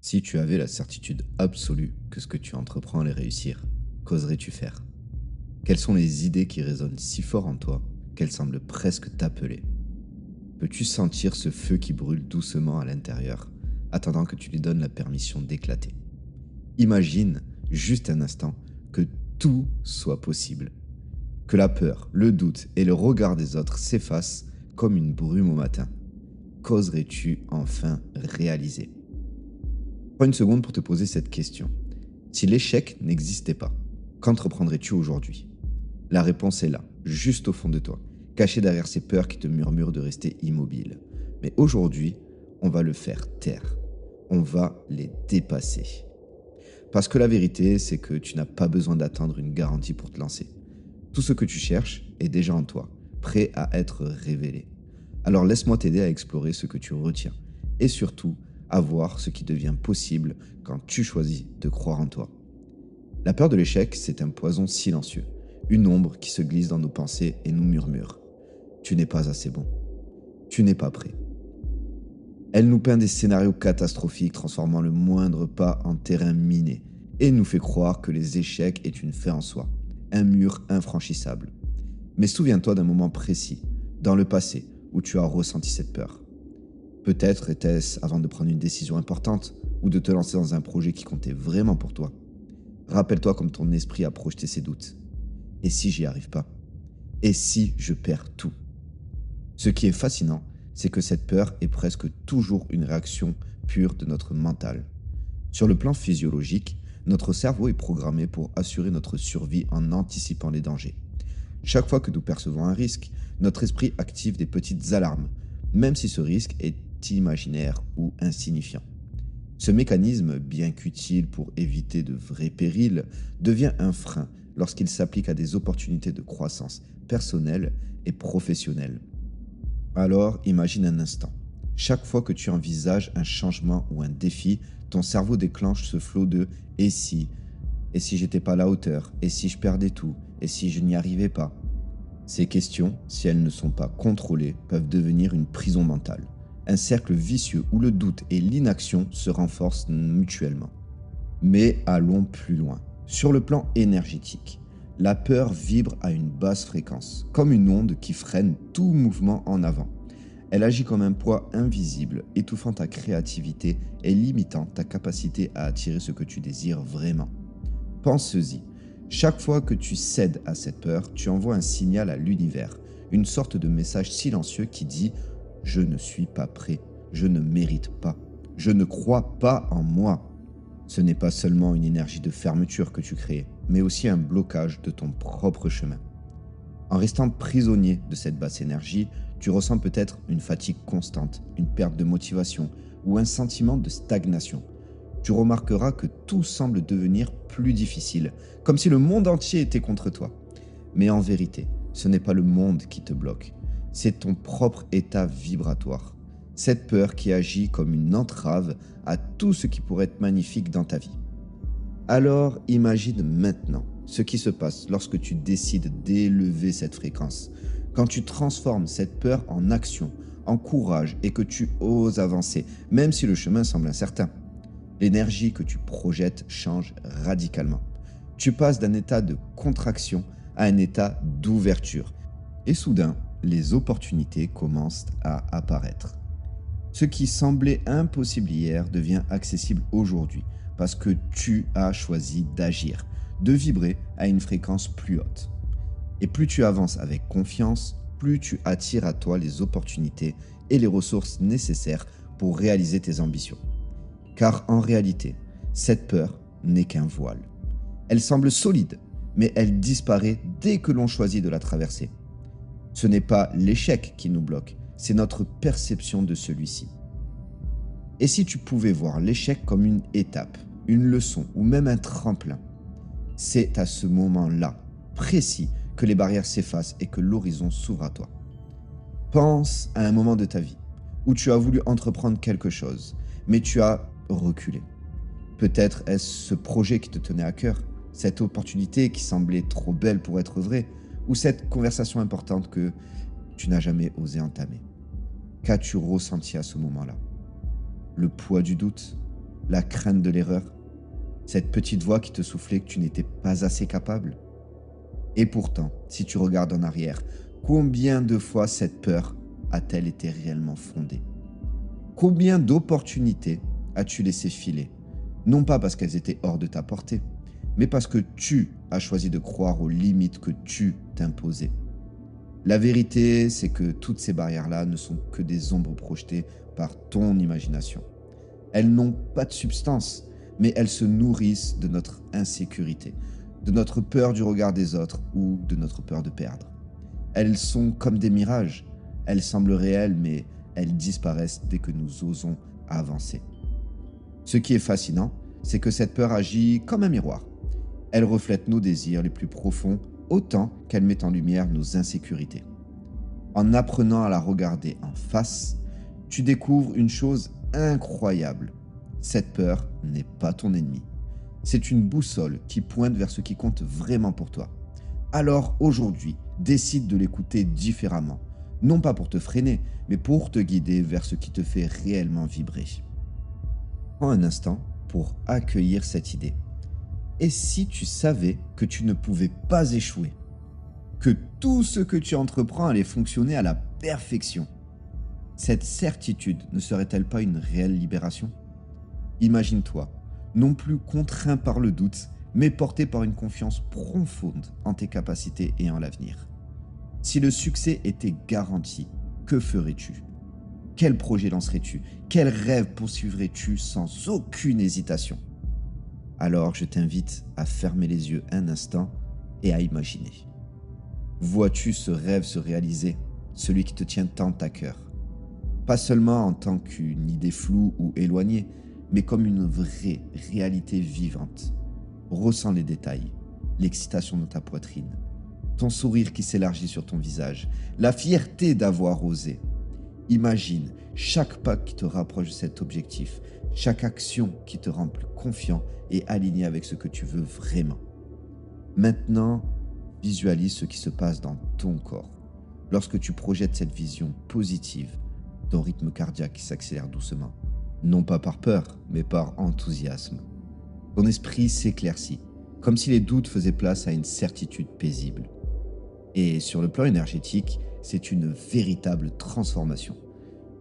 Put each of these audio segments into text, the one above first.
Si tu avais la certitude absolue que ce que tu entreprends allait réussir, qu'oserais-tu faire? Quelles sont les idées qui résonnent si fort en toi qu'elles semblent presque t'appeler? Peux-tu sentir ce feu qui brûle doucement à l'intérieur, attendant que tu lui donnes la permission d'éclater? Imagine, juste un instant, que tout soit possible. Que la peur, le doute et le regard des autres s'effacent comme une brume au matin. Qu'oserais-tu enfin réaliser? Prends une seconde pour te poser cette question. Si l'échec n'existait pas, qu'entreprendrais-tu aujourd'hui? La réponse est là, juste au fond de toi, cachée derrière ces peurs qui te murmurent de rester immobile. Mais aujourd'hui, on va le faire taire. On va les dépasser. Parce que la vérité, c'est que tu n'as pas besoin d'attendre une garantie pour te lancer. Tout ce que tu cherches est déjà en toi, prêt à être révélé. Alors laisse-moi t'aider à explorer ce que tu retiens et surtout à voir ce qui devient possible quand tu choisis de croire en toi. La peur de l'échec, c'est un poison silencieux, une ombre qui se glisse dans nos pensées et nous murmure. Tu n'es pas assez bon. Tu n'es pas prêt. Elle nous peint des scénarios catastrophiques transformant le moindre pas en terrain miné et nous fait croire que les échecs est une fin en soi, un mur infranchissable. Mais souviens-toi d'un moment précis, dans le passé, où tu as ressenti cette peur. Peut-être était-ce avant de prendre une décision importante ou de te lancer dans un projet qui comptait vraiment pour toi. Rappelle-toi comme ton esprit a projeté ses doutes. Et si j'y arrive pas? Et si je perds tout? Ce qui est fascinant, c'est que cette peur est presque toujours une réaction pure de notre mental. Sur le plan physiologique, notre cerveau est programmé pour assurer notre survie en anticipant les dangers. Chaque fois que nous percevons un risque, notre esprit active des petites alarmes, même si ce risque est imaginaire ou insignifiant. Ce mécanisme, bien qu'utile pour éviter de vrais périls, devient un frein lorsqu'il s'applique à des opportunités de croissance personnelle et professionnelle. Alors, imagine un instant. Chaque fois que tu envisages un changement ou un défi, ton cerveau déclenche ce flot de et si j'étais pas à la hauteur, et si je perdais tout, et si je n'y arrivais pas. Ces questions, si elles ne sont pas contrôlées, peuvent devenir une prison mentale, un cercle vicieux où le doute et l'inaction se renforcent mutuellement. Mais allons plus loin. Sur le plan énergétique, la peur vibre à une basse fréquence, comme une onde qui freine tout mouvement en avant. Elle agit comme un poids invisible, étouffant ta créativité et limitant ta capacité à attirer ce que tu désires vraiment. Pense-y. Chaque fois que tu cèdes à cette peur, tu envoies un signal à l'univers, une sorte de message silencieux qui dit ⁇ Je ne suis pas prêt, je ne mérite pas, je ne crois pas en moi ⁇ Ce n'est pas seulement une énergie de fermeture que tu crées, mais aussi un blocage de ton propre chemin. En restant prisonnier de cette basse énergie, tu ressens peut-être une fatigue constante, une perte de motivation ou un sentiment de stagnation. Tu remarqueras que tout semble devenir plus difficile, comme si le monde entier était contre toi. Mais en vérité, ce n'est pas le monde qui te bloque, c'est ton propre état vibratoire. Cette peur qui agit comme une entrave à tout ce qui pourrait être magnifique dans ta vie. Alors imagine maintenant ce qui se passe lorsque tu décides d'élever cette fréquence, quand tu transformes cette peur en action, en courage et que tu oses avancer, même si le chemin semble incertain. L'énergie que tu projettes change radicalement. Tu passes d'un état de contraction à un état d'ouverture. Et soudain, les opportunités commencent à apparaître. Ce qui semblait impossible hier devient accessible aujourd'hui parce que tu as choisi d'agir, de vibrer à une fréquence plus haute. Et plus tu avances avec confiance, plus tu attires à toi les opportunités et les ressources nécessaires pour réaliser tes ambitions. Car en réalité, cette peur n'est qu'un voile. Elle semble solide, mais elle disparaît dès que l'on choisit de la traverser. Ce n'est pas l'échec qui nous bloque, c'est notre perception de celui-ci. Et si tu pouvais voir l'échec comme une étape, une leçon ou même un tremplin, c'est à ce moment-là, précis, que les barrières s'effacent et que l'horizon s'ouvre à toi. Pense à un moment de ta vie où tu as voulu entreprendre quelque chose, mais tu as reculé. Peut-être est-ce ce projet qui te tenait à cœur, cette opportunité qui semblait trop belle pour être vraie, ou cette conversation importante que tu n'as jamais osé entamer. Qu'as-tu ressenti à ce moment-là? Le poids du doute? la crainte de l'erreur, cette petite voix qui te soufflait que tu n'étais pas assez capable. Et pourtant, si tu regardes en arrière, combien de fois cette peur a-t-elle été réellement fondée? Combien d'opportunités as-tu laissé filer? Non pas parce qu'elles étaient hors de ta portée, mais parce que tu as choisi de croire aux limites que tu t'imposais. La vérité, c'est que toutes ces barrières-là ne sont que des ombres projetées par ton imagination. Elles n'ont pas de substance, mais elles se nourrissent de notre insécurité, de notre peur du regard des autres ou de notre peur de perdre. Elles sont comme des mirages. Elles semblent réelles, mais elles disparaissent dès que nous osons avancer. Ce qui est fascinant, c'est que cette peur agit comme un miroir. Elle reflète nos désirs les plus profonds autant qu'elle met en lumière nos insécurités. En apprenant à la regarder en face, tu découvres une chose incroyable. Cette peur n'est pas ton ennemi. C'est une boussole qui pointe vers ce qui compte vraiment pour toi. Alors aujourd'hui, décide de l'écouter différemment. Non pas pour te freiner, mais pour te guider vers ce qui te fait réellement vibrer. Prends un instant pour accueillir cette idée. Et si tu savais que tu ne pouvais pas échouer? Que tout ce que tu entreprends allait fonctionner à la perfection? Cette certitude ne serait-elle pas une réelle libération? Imagine-toi, non plus contraint par le doute, mais porté par une confiance profonde en tes capacités et en l'avenir. Si le succès était garanti, que ferais-tu? Quel projet lancerais-tu? Quel rêve poursuivrais-tu sans aucune hésitation? Alors je t'invite à fermer les yeux un instant et à imaginer. Vois-tu ce rêve se réaliser, celui qui te tient tant à cœur? Pas seulement en tant qu'une idée floue ou éloignée, mais comme une vraie réalité vivante. Ressens les détails, l'excitation dans ta poitrine, ton sourire qui s'élargit sur ton visage, la fierté d'avoir osé. Imagine chaque pas qui te rapproche de cet objectif, chaque action qui te rend plus confiant et aligné avec ce que tu veux vraiment. Maintenant, visualise ce qui se passe dans ton corps. Lorsque tu projettes cette vision positive, ton rythme cardiaque s'accélère doucement. Non pas par peur, mais par enthousiasme. Ton esprit s'éclaircit, comme si les doutes faisaient place à une certitude paisible. Et sur le plan énergétique, c'est une véritable transformation.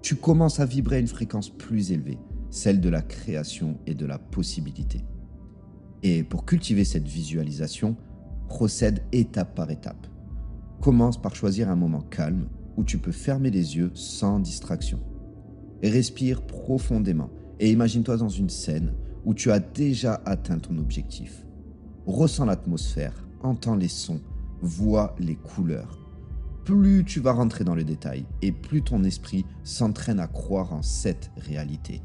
Tu commences à vibrer à une fréquence plus élevée, celle de la création et de la possibilité. Et pour cultiver cette visualisation, procède étape par étape. Commence par choisir un moment calme où tu peux fermer les yeux sans distraction. Respire profondément et imagine-toi dans une scène où tu as déjà atteint ton objectif. Ressens l'atmosphère, entends les sons, vois les couleurs. Plus tu vas rentrer dans les détails et plus ton esprit s'entraîne à croire en cette réalité.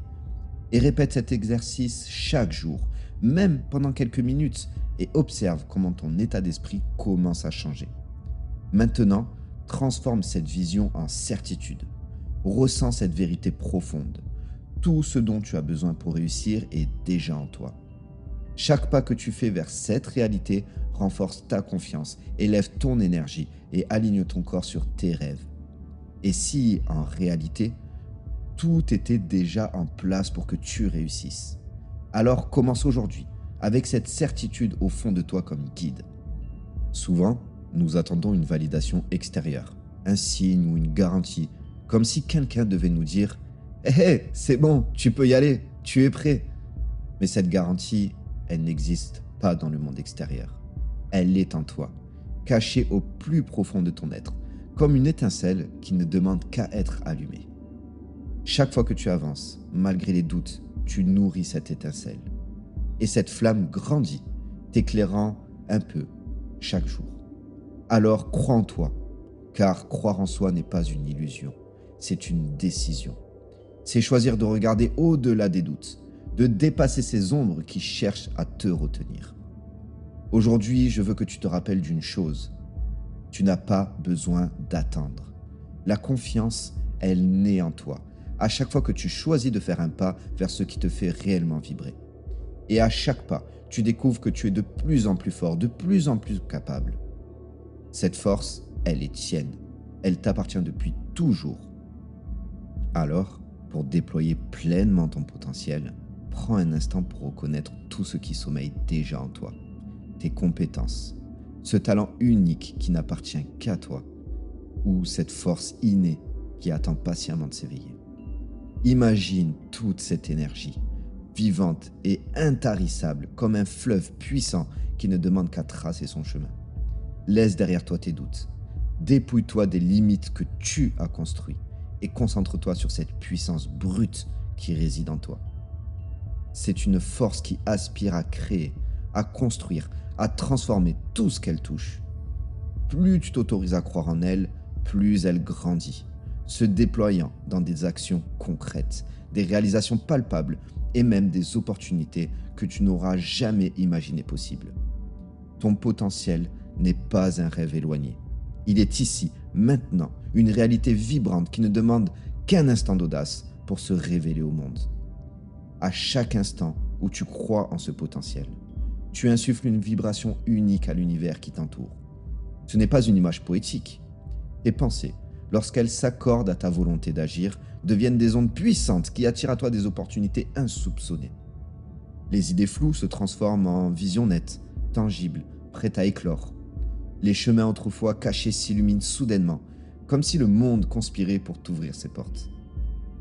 Et répète cet exercice chaque jour, même pendant quelques minutes, et observe comment ton état d'esprit commence à changer. Maintenant, transforme cette vision en certitude. Ressens cette vérité profonde. Tout ce dont tu as besoin pour réussir est déjà en toi. Chaque pas que tu fais vers cette réalité renforce ta confiance, élève ton énergie et aligne ton corps sur tes rêves. Et si, en réalité, tout était déjà en place pour que tu réussisses, alors commence aujourd'hui, avec cette certitude au fond de toi comme guide. Souvent, nous attendons une validation extérieure, un signe ou une garantie, comme si quelqu'un devait nous dire « Hé, c'est bon, tu peux y aller, tu es prêt ». Mais cette garantie, elle n'existe pas dans le monde extérieur. Elle est en toi, cachée au plus profond de ton être, comme une étincelle qui ne demande qu'à être allumée. Chaque fois que tu avances, malgré les doutes, tu nourris cette étincelle. Et cette flamme grandit, t'éclairant un peu chaque jour. Alors crois en toi, car croire en soi n'est pas une illusion, c'est une décision. C'est choisir de regarder au-delà des doutes, de dépasser ces ombres qui cherchent à te retenir. Aujourd'hui, je veux que tu te rappelles d'une chose. Tu n'as pas besoin d'attendre. La confiance, elle naît en toi, à chaque fois que tu choisis de faire un pas vers ce qui te fait réellement vibrer. Et à chaque pas, tu découvres que tu es de plus en plus fort, de plus en plus capable. Cette force, elle est tienne. Elle t'appartient depuis toujours. Alors, pour déployer pleinement ton potentiel, prends un instant pour reconnaître tout ce qui sommeille déjà en toi. Tes compétences, ce talent unique qui n'appartient qu'à toi, ou cette force innée qui attend patiemment de s'éveiller. Imagine toute cette énergie, vivante et intarissable comme un fleuve puissant qui ne demande qu'à tracer son chemin. Laisse derrière toi tes doutes. Dépouille-toi des limites que tu as construites et concentre-toi sur cette puissance brute qui réside en toi. C'est une force qui aspire à créer, à construire, à transformer tout ce qu'elle touche. Plus tu t'autorises à croire en elle, plus elle grandit, se déployant dans des actions concrètes, des réalisations palpables et même des opportunités que tu n'auras jamais imaginées possibles. Ton potentiel n'est pas un rêve éloigné. Il est ici, maintenant, une réalité vibrante qui ne demande qu'un instant d'audace pour se révéler au monde. À chaque instant où tu crois en ce potentiel, tu insuffles une vibration unique à l'univers qui t'entoure. Ce n'est pas une image poétique. Tes pensées, lorsqu'elles s'accordent à ta volonté d'agir, deviennent des ondes puissantes qui attirent à toi des opportunités insoupçonnées. Les idées floues se transforment en visions nettes, tangibles, prêtes à éclore. Les chemins autrefois cachés s'illuminent soudainement, comme si le monde conspirait pour t'ouvrir ses portes.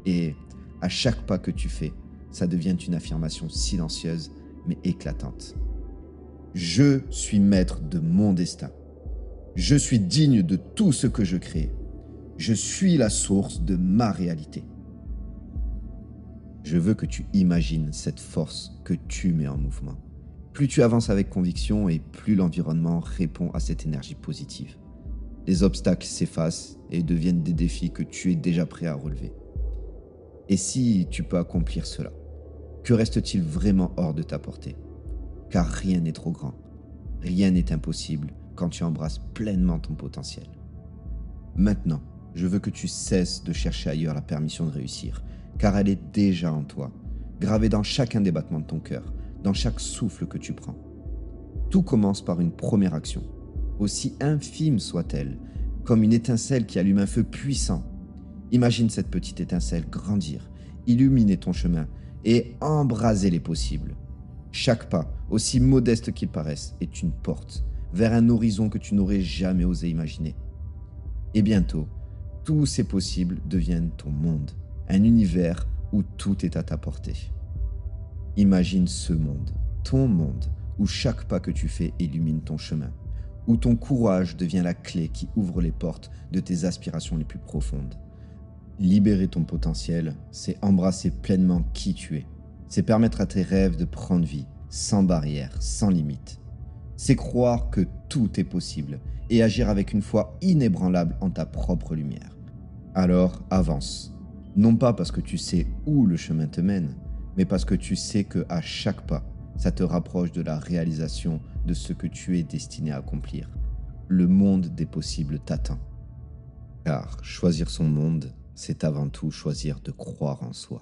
Et à chaque pas que tu fais, ça devient une affirmation silencieuse mais éclatante. Je suis maître de mon destin. Je suis digne de tout ce que je crée. Je suis la source de ma réalité. Je veux que tu imagines cette force que tu mets en mouvement. Plus tu avances avec conviction et plus l'environnement répond à cette énergie positive. Les obstacles s'effacent et deviennent des défis que tu es déjà prêt à relever. Et si tu peux accomplir cela, que reste-t-il vraiment hors de ta portée? Car rien n'est trop grand, rien n'est impossible quand tu embrasses pleinement ton potentiel. Maintenant, je veux que tu cesses de chercher ailleurs la permission de réussir, car elle est déjà en toi, gravée dans chacun des battements de ton cœur, dans chaque souffle que tu prends. Tout commence par une première action, aussi infime soit-elle, comme une étincelle qui allume un feu puissant. Imagine cette petite étincelle grandir, illuminer ton chemin et embraser les possibles. Chaque pas, aussi modeste qu'il paraisse, est une porte vers un horizon que tu n'aurais jamais osé imaginer. Et bientôt, tous ces possibles deviennent ton monde, un univers où tout est à ta portée. Imagine ce monde, ton monde, où chaque pas que tu fais illumine ton chemin, où ton courage devient la clé qui ouvre les portes de tes aspirations les plus profondes. Libérer ton potentiel, c'est embrasser pleinement qui tu es. C'est permettre à tes rêves de prendre vie, sans barrière, sans limite. C'est croire que tout est possible et agir avec une foi inébranlable en ta propre lumière. Alors avance, non pas parce que tu sais où le chemin te mène, mais parce que tu sais qu'à chaque pas, ça te rapproche de la réalisation de ce que tu es destiné à accomplir. Le monde des possibles t'attend. Car choisir son monde, c'est avant tout choisir de croire en soi.